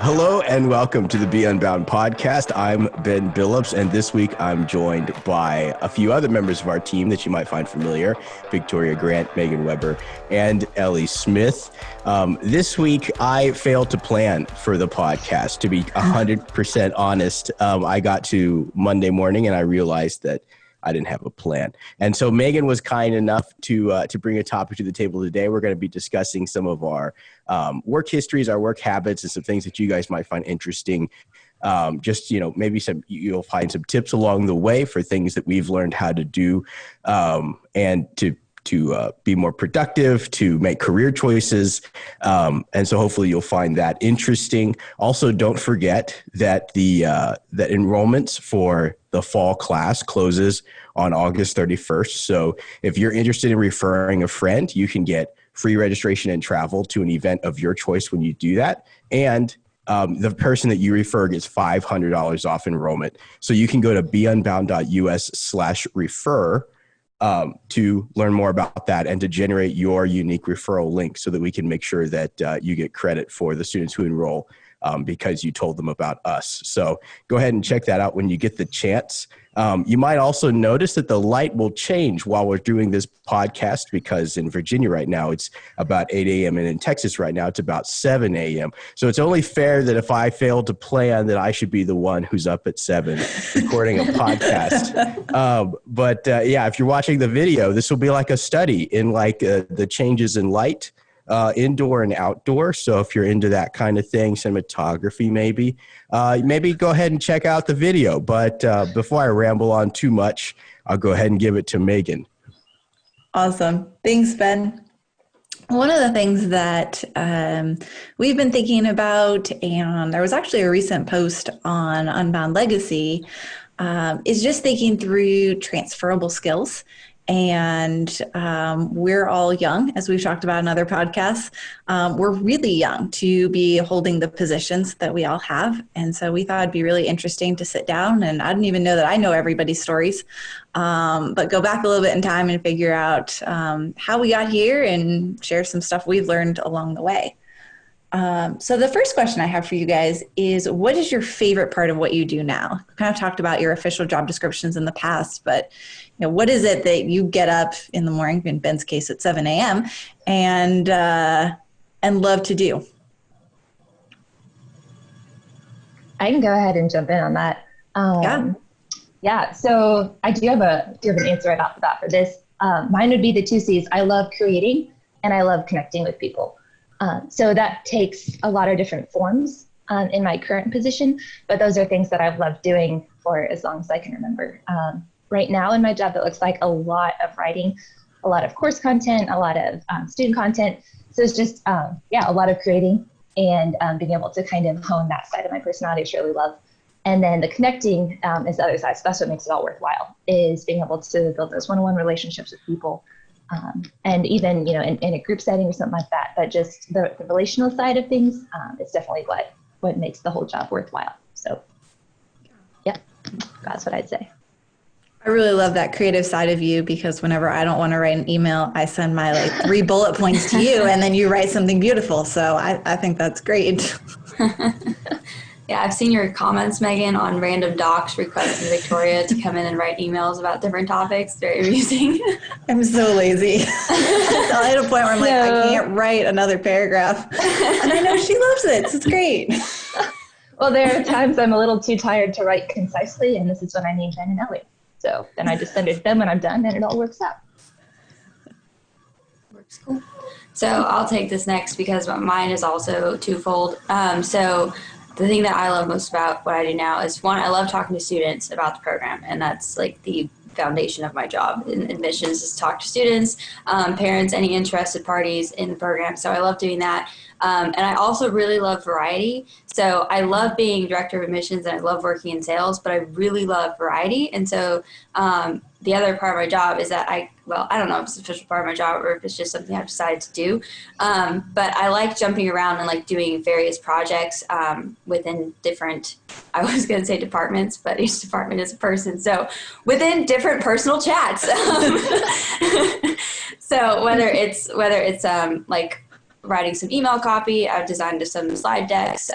Hello and welcome to the Unbound podcast. I'm Ben Billups, and this week I'm joined by a few other members of our team that you might find familiar: Victoria Grant, Megan Weber, and Ellie Smith. This week I failed to plan for the podcast, to be 100% honest. I got to Monday morning and I realized that I didn't have a plan. And so Megan was kind enough to bring a topic to the table today. We're going to be discussing some of our work histories, our work habits, and some things that you guys might find interesting. Maybe you'll find some tips along the way for things that we've learned how to do and to be more productive, to make career choices. And so hopefully you'll find that interesting. Also, don't forget that that enrollments for the fall class closes on August 31st. So if you're interested in referring a friend, you can get free registration and travel to an event of your choice when you do that. And the person that you refer gets $500 off enrollment. So you can go to beunbound.us/refer to learn more about that and to generate your unique referral link so that we can make sure that you get credit for the students who enroll because you told them about us. So go ahead and check that out when you get the chance. You might also notice that the light will change while we're doing this podcast because in Virginia right now, it's about 8 a.m. and in Texas right now, it's about 7 a.m. So it's only fair that if I fail to plan that I should be the one who's up at 7 recording a podcast. If you're watching the video, this will be like a study in the changes in light, indoor and outdoor. So if you're into that kind of thing, cinematography maybe go ahead and check out the video. But before I ramble on too much, I'll go ahead and give it to Megan. Awesome. Thanks, Ben. One of the things that we've been thinking about, and there was actually a recent post on Unbound Legacy, is just thinking through transferable skills. And we're all young, as we've talked about in other podcasts. We're really young to be holding the positions that we all have. And so we thought it'd be really interesting to sit down, and I didn't even know that I know everybody's stories, but go back a little bit in time and figure out how we got here and share some stuff we've learned along the way. So the first question I have for you guys is, what is your favorite part of what you do now? We kind of talked about your official job descriptions in the past, but what is it that you get up in the morning, in Ben's case at 7 a.m., and love to do? I can go ahead and jump in on that. So I do have an answer right off the bat for this. Mine would be the two C's. I love creating and I love connecting with people. So that takes a lot of different forms in my current position, but those are things that I've loved doing for as long as I can remember. Right now in my job, it looks like a lot of writing, a lot of course content, a lot of student content. So it's just, a lot of creating and being able to kind of hone that side of my personality, which I really love. And then the connecting is the other side. So that's what makes it all worthwhile, is being able to build those one-on-one relationships with people. And even, in a group setting or something like that, but just the relational side of things is definitely what makes the whole job worthwhile. So, yeah, that's what I'd say. I really love that creative side of you, because whenever I don't want to write an email, I send my 3 bullet points to you and then you write something beautiful. So I think that's great. Yeah, I've seen your comments, Megan, on random docs requesting Victoria to come in and write emails about different topics. Very amusing. I'm so lazy. I had a point where I'm I can't write another paragraph. And I know she loves it. So it's great. Well, there are times I'm a little too tired to write concisely, and this is when I need Ben and Ellie. So then I just send it to them when I'm done, and it all works out. Works cool. So I'll take this next because mine is also twofold. So the thing that I love most about what I do now is, one, I love talking to students about the program, and that's the foundation of my job in admissions, is talk to students, parents, any interested parties in the program. So I love doing that. And I also really love variety. So I love being director of admissions and I love working in sales, but I really love variety. And so the other part of my job is that I don't know if it's an official part of my job or if it's just something I've decided to do. But I like jumping around and doing various projects within different, I was going to say departments, but each department is a person. So within different personal chats. So whether it's writing some email copy. I've designed some slide decks,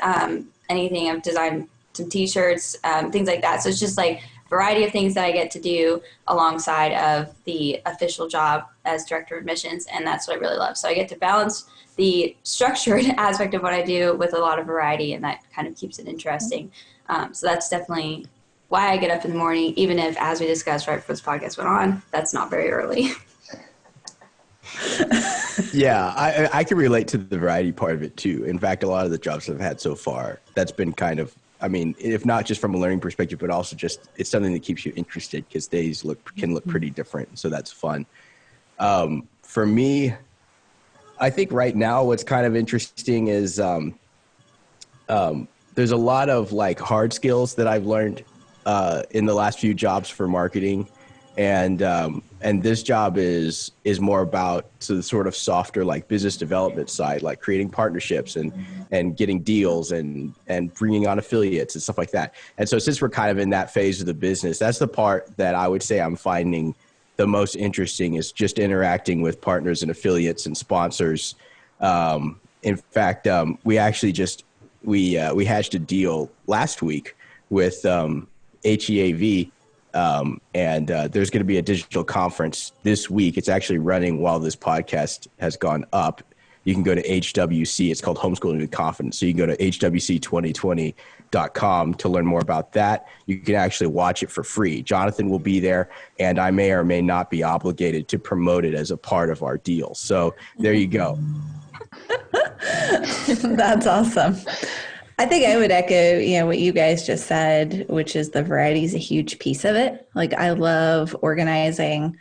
anything. I've designed some t-shirts, things like that. So it's just like a variety of things that I get to do alongside of the official job as director of admissions. And that's what I really love. So I get to balance the structured aspect of what I do with a lot of variety, and that kind of keeps it interesting. So that's definitely why I get up in the morning, even if, as we discussed right before this podcast went on, that's not very early. Yeah, I can relate to the variety part of it too. In fact, a lot of the jobs I've had so far, that's been kind of, I mean, if not just from a learning perspective, but also just it's something that keeps you interested because days can look pretty different. So that's fun. For me, I think right now what's kind of interesting is there's a lot of like hard skills that I've learned in the last few jobs for marketing. And this job is more about the sort of softer, like business development side, like creating partnerships and getting deals and bringing on affiliates and stuff like that. And so since we're kind of in that phase of the business, that's the part that I would say I'm finding the most interesting, is just interacting with partners and affiliates and sponsors. In fact, we actually we hatched a deal last week with HEAV. And there's going to be a digital conference this week. It's actually running while this podcast has gone up. You can go to HWC. It's called Homeschooling with Confidence. So you can go to hwc2020.com to learn more about that. You can actually watch it for free. Jonathan will be there, and I may or may not be obligated to promote it as a part of our deal. So there you go. That's awesome. I think I would echo, what you guys just said, which is the variety is a huge piece of it. Like, I love organizing,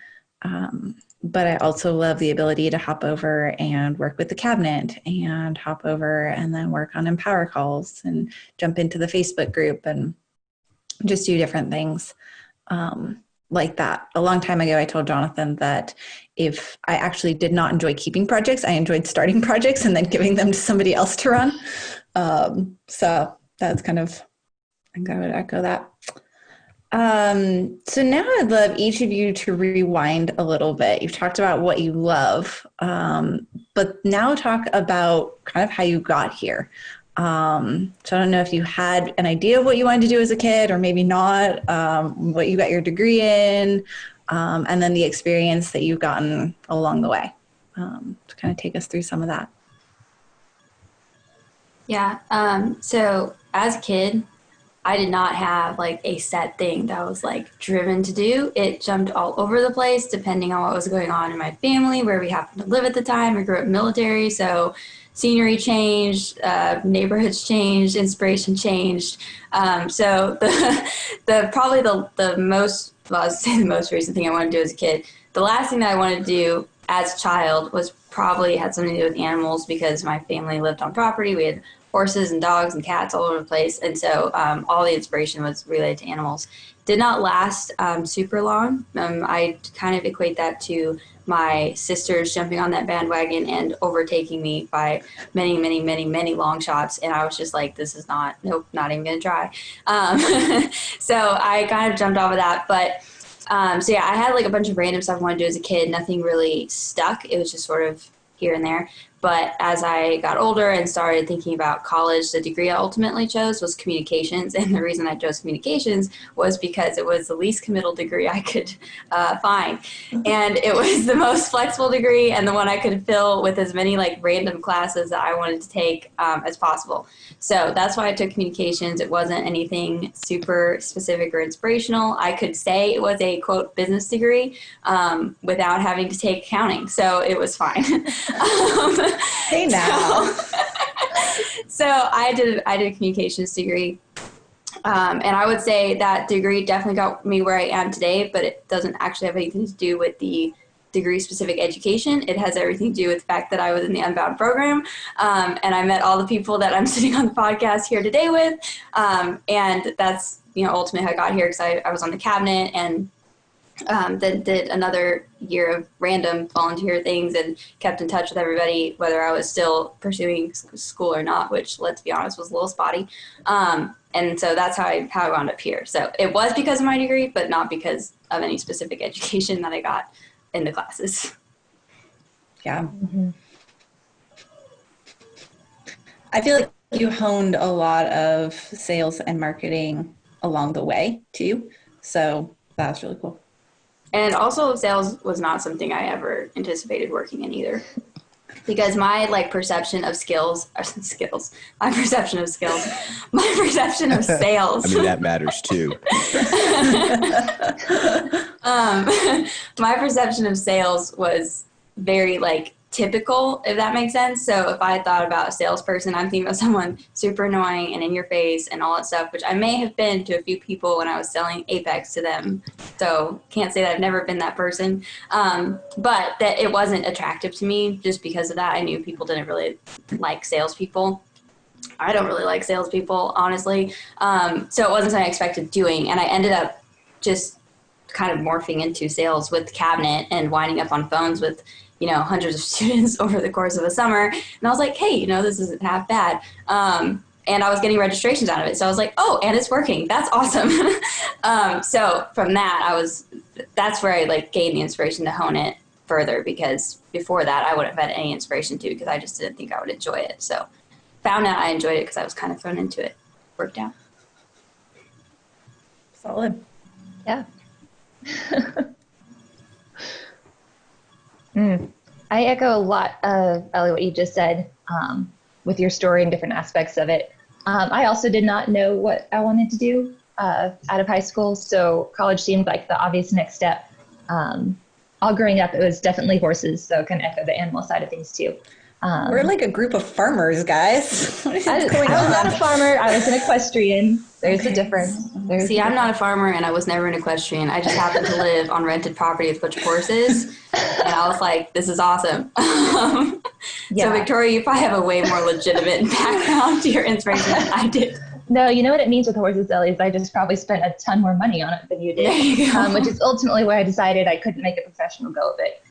but I also love the ability to hop over and work with the cabinet and hop over and then work on Empower calls and jump into the Facebook group and just do different things like that. A long time ago, I told Jonathan that if I actually did not enjoy keeping projects, I enjoyed starting projects and then giving them to somebody else to run. So that's kind of, I think I would echo that. So now I'd love each of you to rewind a little bit. You've talked about what you love, but now talk about kind of how you got here. So I don't know if you had an idea of what you wanted to do as a kid, or maybe not, what you got your degree in, and then the experience that you've gotten along the way. To kind of take us through some of that. Yeah. So as a kid, I did not have like a set thing that I was like driven to do. It jumped all over the place depending on what was going on in my family, where we happened to live at the time. I grew up military, so scenery changed, neighborhoods changed, inspiration changed. So probably the most, well, I'll say the most recent thing I wanted to do as a kid, the last thing that I wanted to do as a child was probably had something to do with animals, because my family lived on property. We had horses and dogs and cats all over the place. And so all the inspiration was related to animals. Did not last super long. I kind of equate that to my sisters jumping on that bandwagon and overtaking me by many, many, many, many long shots. And I was just like, this is not even going to try. So I kind of jumped off of that. But so yeah, I had like a bunch of random stuff I wanted to do as a kid. Nothing really stuck. It was just sort of here and there. But as I got older and started thinking about college, the degree I ultimately chose was communications. And the reason I chose communications was because it was the least committal degree I could find. And it was the most flexible degree and the one I could fill with as many like random classes that I wanted to take as possible. So that's why I took communications. It wasn't anything super specific or inspirational. I could say it was a, quote, business degree without having to take accounting. So it was fine. Hey now. So I did a communications degree. And I would say that degree definitely got me where I am today, but it doesn't actually have anything to do with the degree-specific education. It has everything to do with the fact that I was in the Unbound program, and I met all the people that I'm sitting on the podcast here today with. And that's, ultimately how I got here, because I was on the cabinet and then did another year of random volunteer things and kept in touch with everybody, whether I was still pursuing school or not, which, let's be honest, was a little spotty. And so that's how I wound up here. So it was because of my degree, but not because of any specific education that I got in the classes. Yeah. Mm-hmm. I feel like you honed a lot of sales and marketing along the way too. So that's really cool. And also sales was not something I ever anticipated working in either. Because my perception of my perception of sales. I mean, that matters too. My perception of sales was very typical, if that makes sense. So if I thought about a salesperson, I'm thinking about someone super annoying and in your face and all that stuff, which I may have been to a few people when I was selling Apex to them. So can't say that I've never been that person. But that it wasn't attractive to me just because of that. I knew people didn't really like salespeople. I don't really like salespeople, honestly. So it wasn't something I expected doing. And I ended up just kind of morphing into sales with Cabinet and winding up on phones with hundreds of students over the course of a summer. And I was like, hey, this isn't half bad. And I was getting registrations out of it. So I was like, oh, and it's working. That's awesome. So from that, that's where I gained the inspiration to hone it further, because before that I wouldn't have had any inspiration to, because I just didn't think I would enjoy it. So found out I enjoyed it because I was kind of thrown into it. Worked out. Solid. Yeah. I echo a lot of, Ellie, what you just said with your story and different aspects of it. I also did not know what I wanted to do out of high school, so college seemed like the obvious next step. All growing up, it was definitely horses, so kind of echo the animal side of things too. We're like a group of farmers, guys. What is I was not a farmer. I was an equestrian. There's a difference. I'm not a farmer, and I was never an equestrian. I just happened to live on rented property with a bunch of horses, and I was like, this is awesome. So, Victoria, you probably have a way more legitimate background to your inspiration than I did. No, you know what it means with horses, Ellie, is I just probably spent a ton more money on it than you did, which is ultimately why I decided I couldn't make a professional go of it.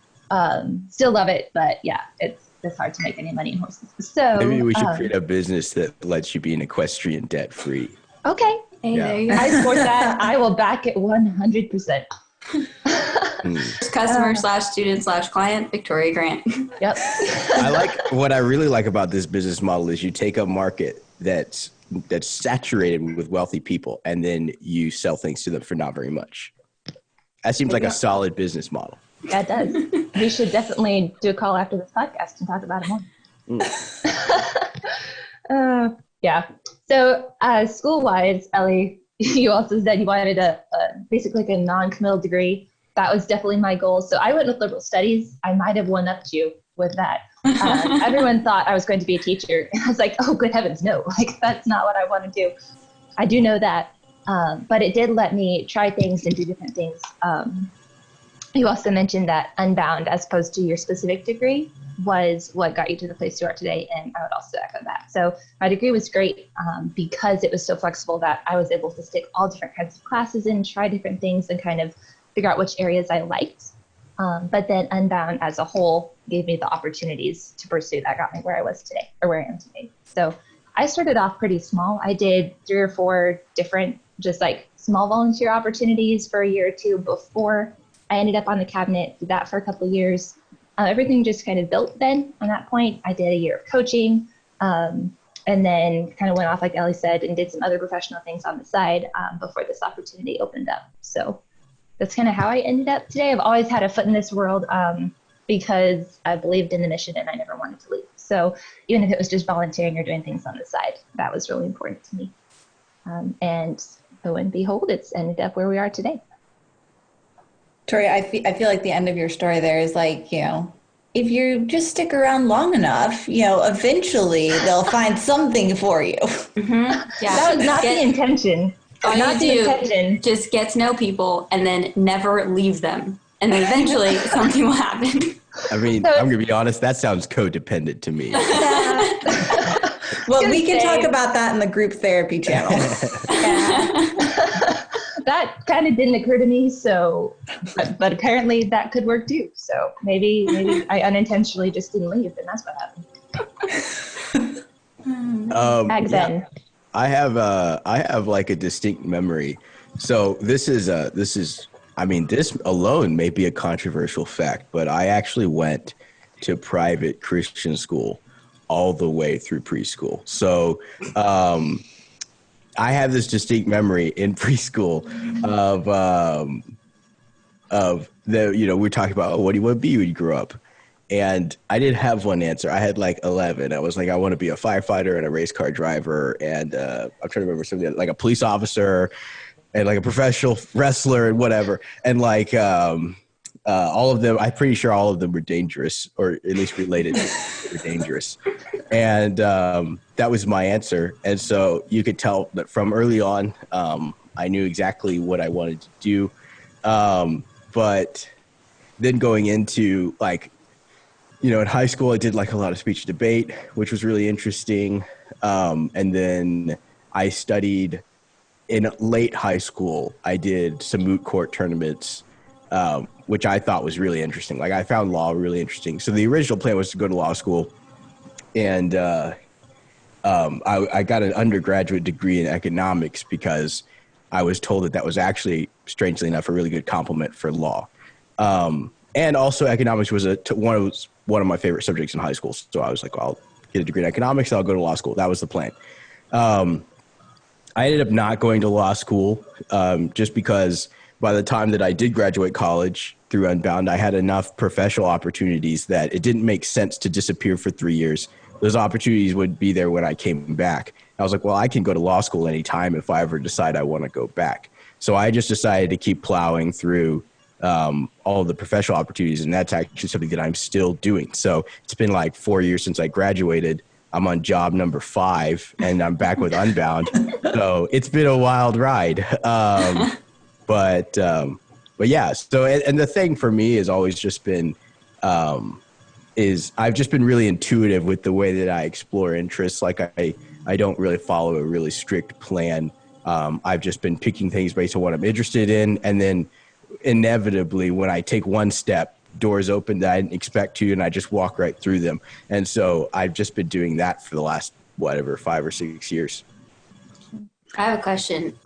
Still love it, but yeah, it's hard to make any money in horses. So maybe we should create a business that lets you be an equestrian debt free. Okay. Hey, there you go. I support that. I will back it 100%. Customer/student/client, Victoria Grant. Yep. What I really like about this business model is you take a market that's saturated with wealthy people, and then you sell things to them for not very much. That seems like a solid business model. That does. We should definitely do a call after this podcast and talk about it more. Yeah. So school-wise, Ellie, you also said you wanted basically a non-committal degree. That was definitely my goal. So I went with liberal studies. I might have one-upped you with that. Everyone thought I was going to be a teacher. And I was like, oh, good heavens, no. That's not what I want to do. I do know that. But it did let me try things and do different things. You also mentioned that Unbound, as opposed to your specific degree, was what got you to the place you are today, and I would also echo that. So my degree was great because it was so flexible that I was able to stick all different kinds of classes in, try different things, and kind of figure out which areas I liked. But then Unbound as a whole gave me the opportunities to pursue that got me where I was today, or where I am today. So I started off pretty small. I did 3 or 4 different just small volunteer opportunities for a year or two before I ended up on the cabinet, did that for a couple of years. Everything just kind of built then. On that point, I did a year of coaching, and then kind of went off, like Ellie said, and did some other professional things on the side before this opportunity opened up. So that's kind of how I ended up today. I've always had a foot in this world because I believed in the mission and I never wanted to leave. So even if it was just volunteering or doing things on the side, that was really important to me. And lo and behold, it's ended up where we are today. Tori, I feel like the end of your story there is if you just stick around long enough, eventually they'll find something for you. Mm-hmm. Yeah. That was not the intention. All you do, just get to know people and then never leave them. And then eventually something will happen. I mean, I'm going to be honest, that sounds codependent to me. Well, we can talk about that in the group therapy channel. That kind of didn't occur to me, so, but apparently that could work too. So maybe I unintentionally just didn't leave, and that's what happened. Back then. I have a distinct memory. So this alone may be a controversial fact, but I actually went to private Christian school all the way through preschool. So I have this distinct memory in preschool of the, you know, we're talking about, oh, what do you want to be when you grow up? And I didn't have one answer. I had like 11. I was like, I want to be a firefighter and a race car driver. And I'm trying to remember something like a police officer and like a professional wrestler and whatever. And like all of them, I'm pretty sure all of them were dangerous, or at least related to were dangerous. And that was my answer. And so you could tell that from early on, I knew exactly what I wanted to do. But then going into like, you know, in high school, I did like a lot of speech debate, which was really interesting. And then I studied in late high school. I did some moot court tournaments, which I thought was really interesting. Like I found law really interesting. So the original plan was to go to law school, and I got an undergraduate degree in economics because I was told that that was actually, strangely enough, a really good complement for law. And also economics was one of my favorite subjects in high school. So I was like, well, I'll get a degree in economics and I'll go to law school. That was the plan. I ended up not going to law school just because by the time that I did graduate college through Unbound, I had enough professional opportunities that it didn't make sense to disappear for 3 years. Those opportunities would be there when I came back. I was like, well, I can go to law school anytime if I ever decide I want to go back. So I just decided to keep plowing through all of the professional opportunities, and that's actually something that I'm still doing. So it's been like 4 years since I graduated. I'm on job number 5, and I'm back with Unbound. So it's been a wild ride. But yeah. So and the thing for me has always just been is I've just been really intuitive with the way that I explore interests. Like I don't really follow a really strict plan. I've just been picking things based on what I'm interested in, and then inevitably when I take one step, doors open that I didn't expect to, and I just walk right through them. And so I've just been doing that for the last 5 or 6 years. I have a question.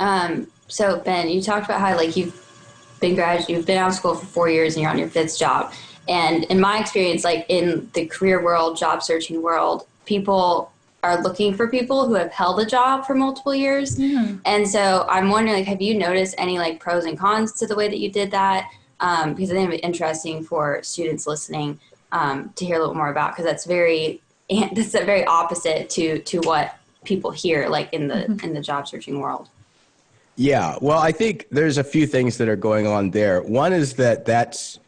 So Ben, you talked about how like you've been out of school for 4 years and you're on your 5th job. And in my experience, like in the career world, job searching world, people are looking for people who have held a job for multiple years. Mm. And so I'm wondering, like, have you noticed any like pros and cons to the way that you did that? Because I think it'd be interesting for students listening to hear a little more about, because that's very opposite to what people hear like in the job searching world. Yeah, well, I think there's a few things that are going on there. One is that's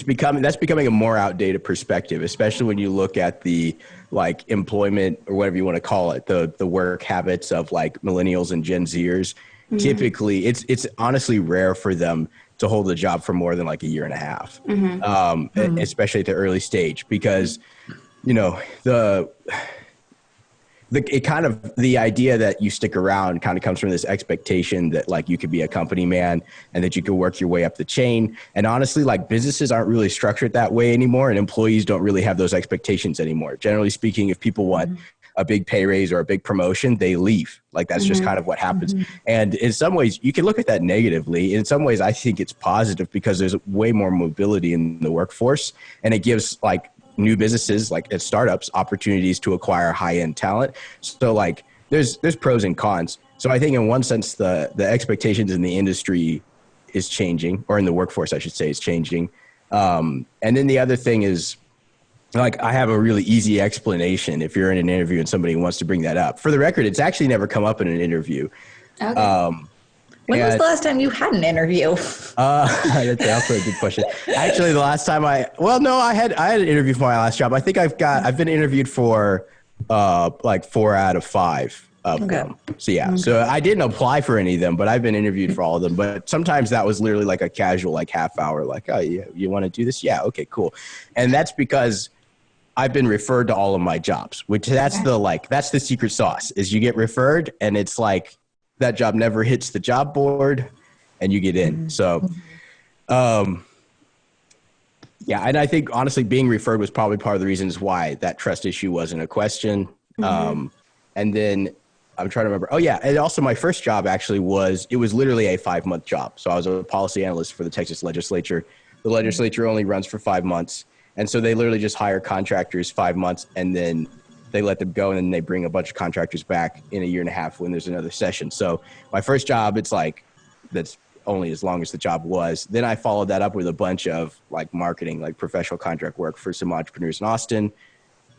becoming a more outdated perspective, especially when you look at the like employment or whatever you want to call it, the work habits of like millennials and Gen Zers. Mm-hmm. Typically, it's honestly rare for them to hold a job for more than like a year and a half, especially at the early stage, because you know the idea that you stick around kind of comes from this expectation that like you could be a company man and that you could work your way up the chain. And honestly, like businesses aren't really structured that way anymore, and employees don't really have those expectations anymore. Generally speaking, if people want a big pay raise or a big promotion, they leave. Like that's just kind of what happens. And in some ways you can look at that negatively. In some ways I think it's positive because there's way more mobility in the workforce, and it gives like new businesses like at startups opportunities to acquire high-end talent. So like there's pros and cons. So I think in one sense the expectations in the industry is changing, or in the workforce I should say is changing. And then the other thing is, like, I have a really easy explanation if you're in an interview and somebody wants to bring that up. For the record, it's actually never come up in an interview. Okay. When was the last time you had an interview? That's also a good question. Actually, the last time I had an interview for my last job. I think I've been interviewed for like 4 out of 5 of them. So yeah, so I didn't apply for any of them, but I've been interviewed for all of them. But sometimes that was literally like a casual, like half hour, like, oh, you want to do this? Yeah, okay, cool. And that's because I've been referred to all of my jobs, which that's the secret sauce is you get referred, and it's like that job never hits the job board and you get in. So, yeah. And I think honestly being referred was probably part of the reasons why that trust issue wasn't a question. And then I'm trying to remember. Oh yeah. And also my first job actually was literally a 5-month job. So I was a policy analyst for the Texas legislature. The legislature only runs for 5 months. And so they literally just hire contractors 5 months and then they let them go, and then they bring a bunch of contractors back in a year and a half when there's another session. So my first job, it's like, that's only as long as the job was. Then I followed that up with a bunch of like marketing, like professional contract work for some entrepreneurs in Austin.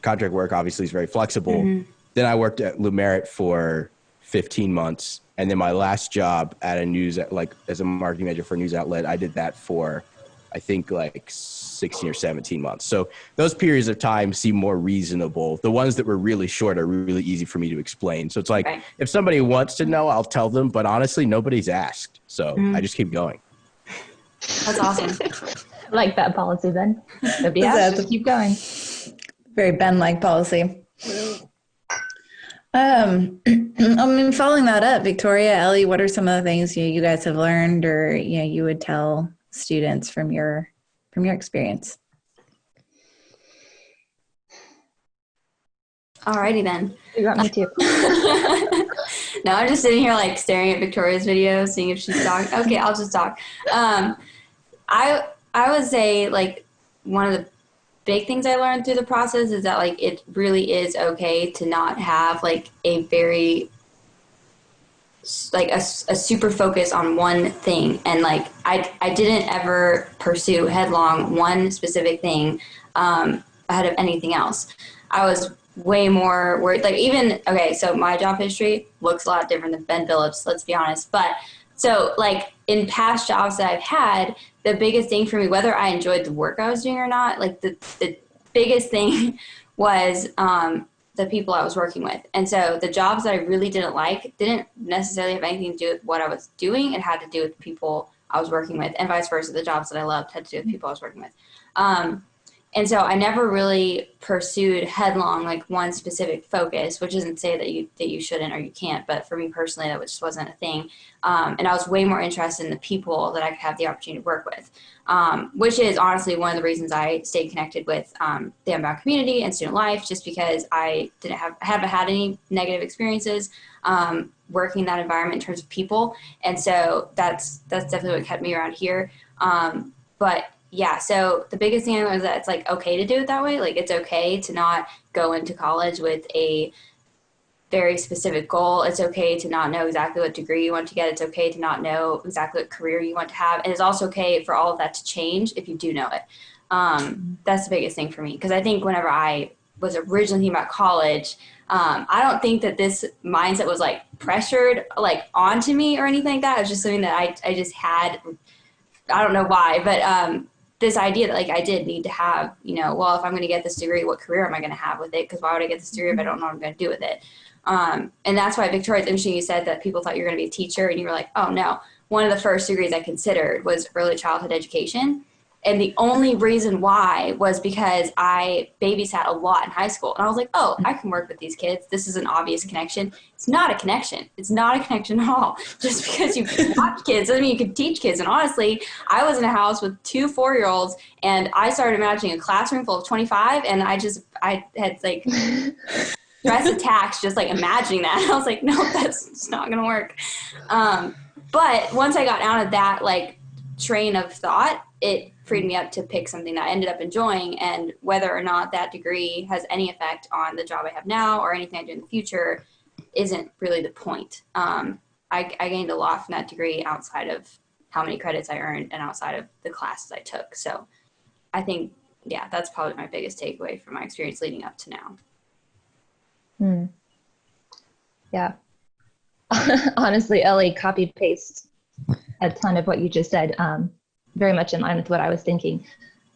Contract work obviously is very flexible. Then I worked at Lumerit for 15 months. And then my last job at a news, like as a marketing manager for a news outlet, I did that for, I think like 16 or 17 months. So those periods of time seem more reasonable. The ones that were really short are really easy for me to explain. So it's like, if somebody wants to know, I'll tell them, but honestly, nobody's asked. So I just keep going. That's awesme. I like that policy, Ben. Nobody asked, just keep going. Very Ben-like policy. I mean, following that up, Victoria, Ellie, what are some of the things you guys have learned, or you would tell students from your experience? Alrighty then. You want me to? No, I'm just sitting here like staring at Victoria's video, seeing if she's talking. Okay, I'll just talk. I would say like one of the big things I learned through the process is that like it really is okay to not have like a very like a super focus on one thing. And like I didn't ever pursue headlong one specific thing ahead of anything else. I was way more worried, like even, okay, so my job history looks a lot different than Ben Billups, let's be honest. But so like in past jobs that I've had, the biggest thing for me, whether I enjoyed the work I was doing or not, like the biggest thing was the people I was working with. And so the jobs that I really didn't like didn't necessarily have anything to do with what I was doing. It had to do with the people I was working with, and vice versa. The jobs that I loved had to do with people I was working with. And so I never really pursued headlong, like one specific focus, which isn't to say that you shouldn't or you can't, but for me personally, that just wasn't a thing. And I was way more interested in the people that I could have the opportunity to work with, which is honestly one of the reasons I stayed connected with the Unbound community and student life, just because I haven't had any negative experiences working in that environment in terms of people. And so that's definitely what kept me around here. But yeah, so the biggest thing I learned is that it's like okay to do it that way. Like it's okay to not go into college with a very specific goal. It's okay to not know exactly what degree you want to get. It's okay to not know exactly what career you want to have. And it's also okay for all of that to change if you do know it. That's the biggest thing for me. Because I think whenever I was originally thinking about college, I don't think that this mindset was like pressured like onto me or anything like that. It was just something that I just had. I don't know why, but this idea that like I did need to have, well, if I'm going to get this degree, what career am I going to have with it? Because why would I get this degree if I don't know what I'm going to do with it? And that's why, Victoria, it's interesting you said that people thought you were going to be a teacher, and you were like, oh no. One of the first degrees I considered was early childhood education. And the only reason why was because I babysat a lot in high school. And I was like, oh, I can work with these kids. This is an obvious connection. It's not a connection. It's not a connection at all. Just because you watch kids doesn't mean you can teach kids. And honestly, I was in a house with 2 4-year-olds, and I started imagining a classroom full of 25, and I had like stress attacks just like imagining that. I was like, no, that's not going to work. But once I got out of that like train of thought, it freed me up to pick something that I ended up enjoying, and whether or not that degree has any effect on the job I have now or anything I do in the future isn't really the point. I gained a lot from that degree outside of how many credits I earned and outside of the classes I took. So I think, yeah, that's probably my biggest takeaway from my experience leading up to now. Yeah. Honestly, Ellie, copy paste a ton of what you just said. Very much in line with what I was thinking.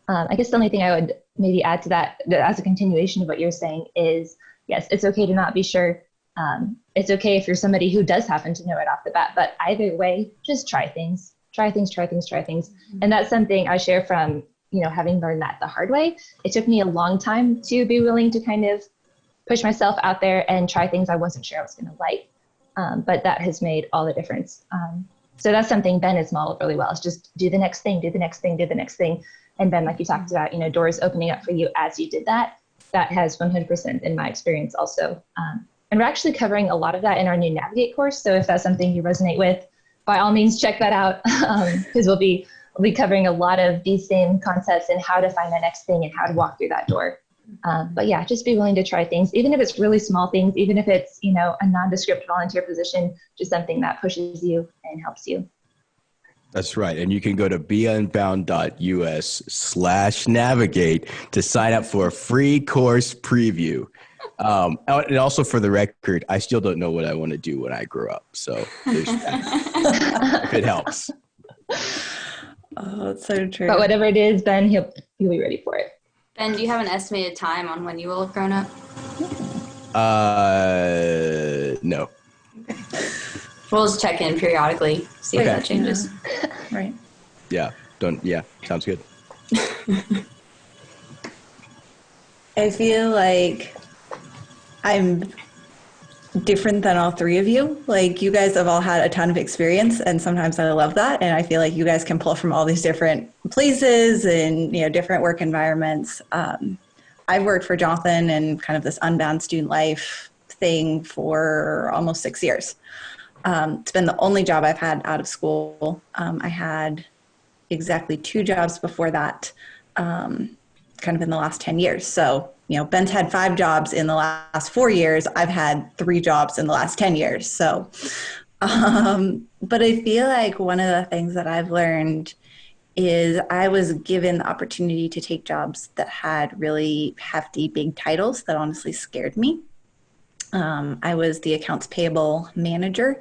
I guess the only thing I would maybe add to that as a continuation of what you're saying is, yes, it's okay to not be sure. It's okay if you're somebody who does happen to know it off the bat, but either way, just try things. And that's something I share from, having learned that the hard way. It took me a long time to be willing to kind of push myself out there and try things I wasn't sure I was going to like. But that has made all the difference. So that's something Ben has modeled really well. It's just do the next thing. And Ben, like you talked about, doors opening up for you as you did that. That has 100% in my experience also. And we're actually covering a lot of that in our new Navigate course. So if that's something you resonate with, by all means, check that out, because we'll be I'll be covering a lot of these same concepts and how to find the next thing and how to walk through that door. But yeah, just be willing to try things, even if it's really small things, even if it's, a nondescript volunteer position, just something that pushes you and helps you. That's right. And you can go to beunbound.us/navigate to sign up for a free course preview. And also for the record, I still don't know what I want to do when I grow up. So there's that. If it helps. Oh, that's so true. But whatever it is, Ben, you'll be ready for it. Ben, do you have an estimated time on when you will have grown up? No. We'll just check in periodically, see if that changes. Right. Yeah. Sounds good. I feel like I'm different than all three of you. Like, you guys have all had a ton of experience, and sometimes I love that. And I feel like you guys can pull from all these different places and, different work environments. I've worked for Jonathan and kind of this Unbound student life thing for almost 6 years. It's been the only job I've had out of school. I had exactly 2 jobs before that, kind of in the last 10 years. So, Ben's had 5 jobs in the last 4 years. I've had 3 jobs in the last 10 years. So, but I feel like one of the things that I've learned is I was given the opportunity to take jobs that had really hefty, big titles that honestly scared me. I was the accounts payable manager.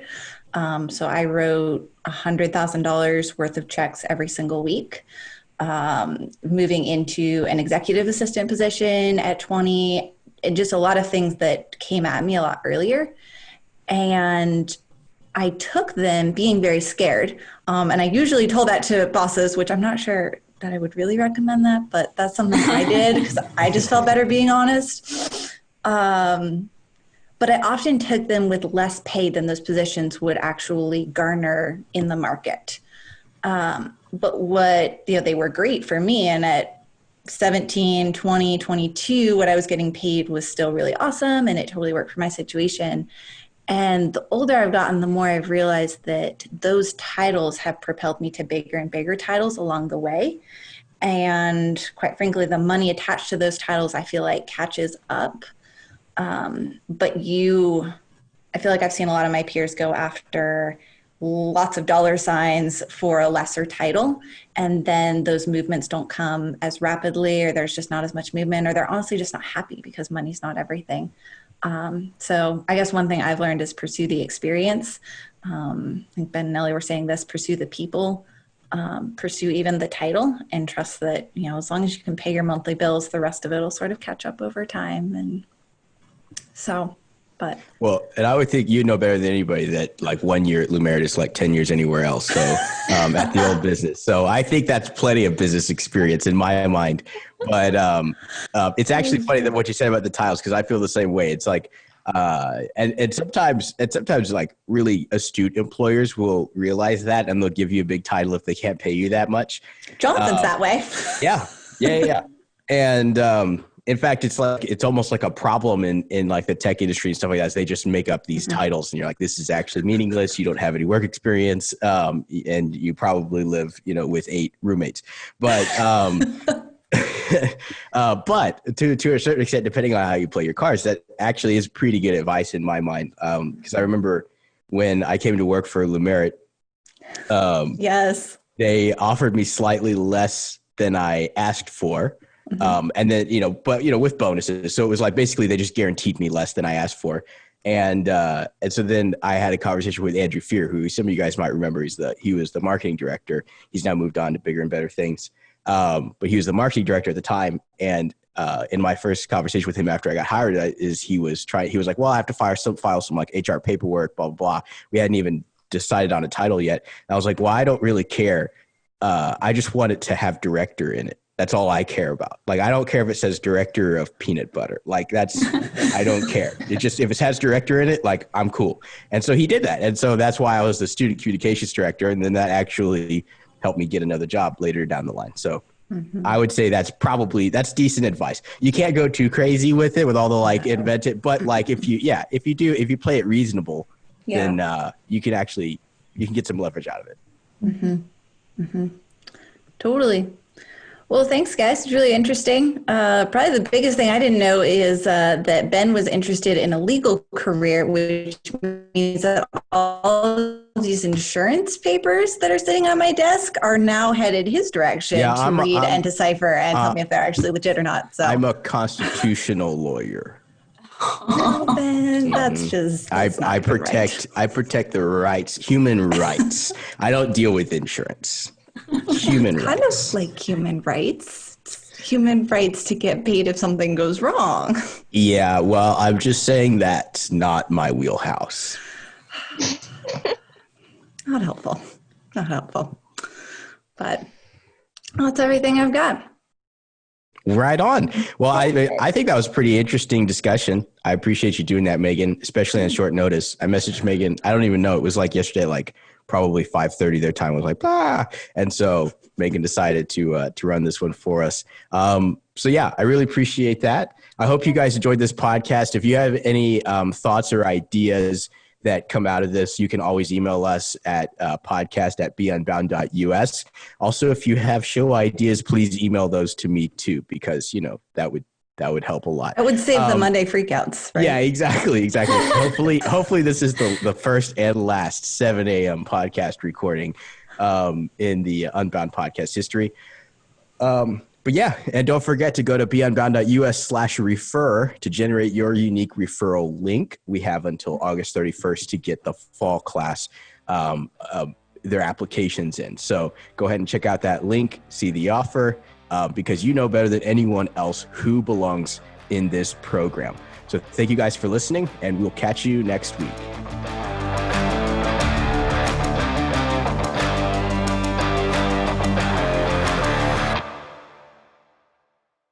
So I wrote $100,000 worth of checks every single week. Moving into an executive assistant position at 20, and just a lot of things that came at me a lot earlier. And I took them being very scared. And I usually told that to bosses, which I'm not sure that I would really recommend that, but that's something I did because I just felt better being honest. But I often took them with less pay than those positions would actually garner in the market. But what, they were great for me. And at 17, 20, 22, what I was getting paid was still really awesome. And it totally worked for my situation. And the older I've gotten, the more I've realized that those titles have propelled me to bigger and bigger titles along the way. And quite frankly, the money attached to those titles, I feel like catches up. But I feel like I've seen a lot of my peers go after lots of dollar signs for a lesser title, and then those movements don't come as rapidly, or there's just not as much movement, or they're honestly just not happy because money's not everything. So I guess one thing I've learned is pursue the experience. I think Ben and Ellie were saying this, pursue the people, pursue even the title, and trust that, as long as you can pay your monthly bills, the rest of it will sort of catch up over time. And so, but. Well, and I would think you know better than anybody that like 1 year at Lumerit is like 10 years anywhere else. So at the old business. So I think that's plenty of business experience in my mind. But it's actually funny that what you said about the titles, because I feel the same way. It's like, and sometimes like really astute employers will realize that, and they'll give you a big title if they can't pay you that much. Jonathan's that way. Yeah. And in fact, it's almost like a problem in like the tech industry and stuff like that. Is they just make up these titles, and you're like, this is actually meaningless. You don't have any work experience, and you probably live, with 8 roommates. But but to a certain extent, depending on how you play your cards, that actually is pretty good advice in my mind. Because I remember when I came to work for Lumerit, yes, they offered me slightly less than I asked for. And then, but, with bonuses. So it was like, basically they just guaranteed me less than I asked for. And so then I had a conversation with Andrew Fear, who some of you guys might remember. He was the marketing director. He's now moved on to bigger and better things. But he was the marketing director at the time. And in my first conversation with him after I got hired, he was like, well, I have to file some like HR paperwork, blah, blah, blah. We hadn't even decided on a title yet. And I was like, well, I don't really care. I just want it to have director in it. That's all I care about. Like, I don't care if it says director of peanut butter. Like, I don't care. It just, if it has director in it, like, I'm cool. And so he did that. And so that's why I was the student communications director. And then that actually helped me get another job later down the line. So I would say that's decent advice. You can't go too crazy with it, with all the invent it. But like, if you play it reasonable, then you can get some leverage out of it. Totally. Well, thanks, guys. It's really interesting. Probably the biggest thing I didn't know is that Ben was interested in a legal career, which means that all these insurance papers that are sitting on my desk are now headed his direction to read and decipher and tell me if they're actually legit or not. So I'm a constitutional lawyer. No, Ben, that's just I not protect right. I protect the rights, human rights. I don't deal with insurance. Human rights. Kind of like human rights. It's human rights to get paid if something goes wrong. Yeah, well, I'm just saying that's not my wheelhouse. Not helpful. Not helpful. But that's everything I've got. Right on. Well, I think that was a pretty interesting discussion. I appreciate you doing that, Megan, especially on short notice. I messaged Megan. I don't even know. It was like yesterday, like probably 5:30 their time. Was like, and so Megan decided to run this one for us. So yeah, I really appreciate that. I hope you guys enjoyed this podcast. If you have any thoughts or ideas that come out of this, you can always email us at podcast@beunbound.us. Also, if you have show ideas, please email those to me too, because that would help a lot. That would save the Monday freakouts, right? Yeah, exactly. Hopefully this is the first and last 7 a.m. podcast recording in the Unbound podcast history. But yeah, and don't forget to go to beunbound.us/refer to generate your unique referral link. We have until August 31st to get the fall class, their applications in. So go ahead and check out that link, see the offer, because you know better than anyone else who belongs in this program. So thank you guys for listening, and we'll catch you next week.